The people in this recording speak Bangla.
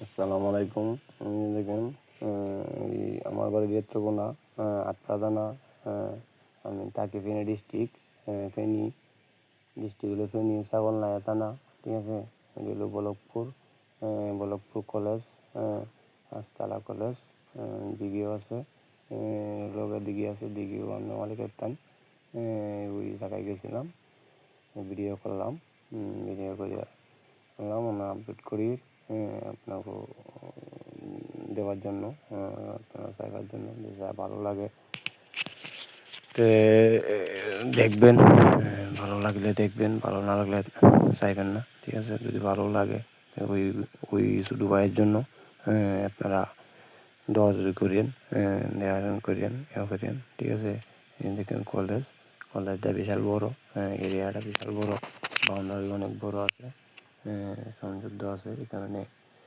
আসসালামু আলাইকুম। দেখেন, এই আমার বাড়ি নেত্রকোনা, আটপাদানা। আমি থাকি ফেনী ডিস্ট্রিক্ট। ফেনী ডিস্ট্রিক্ট হলো ফেনী ছাগলনাইয়া থানা। ঠিক আছে, এটা হলো বলকপুর কলেজ, পাঁচতলা কলেজ। দিঘিও আছে, লগে দিঘি আছে, দিঘিও আমি মালিকের টান। ওই জায়গায় গেছিলাম, ভিডিও করলাম। ভিডিও করে করলাম, আমরা আপলোড করি আপনাকে দেওয়ার জন্য, আপনারা চাইবার জন্য, যা ভালো লাগে তো দেখবেন। ভালো লাগলে দেখবেন, ভালো না লাগলে চাইবেন না। ঠিক আছে, যদি ভালো লাগে ওই ওই ছোটো ভাইয়ের জন্য আপনারা দৌড়াদৌড়ি করেন, দেওয়ান করেন, করেন। ঠিক আছে, দেখেন কলেজটা বিশাল বড়, এরিয়াটা বিশাল বড়, বাউন্ডারি অনেক বড় আছে, সংযুক্ত আছে। এই কারণে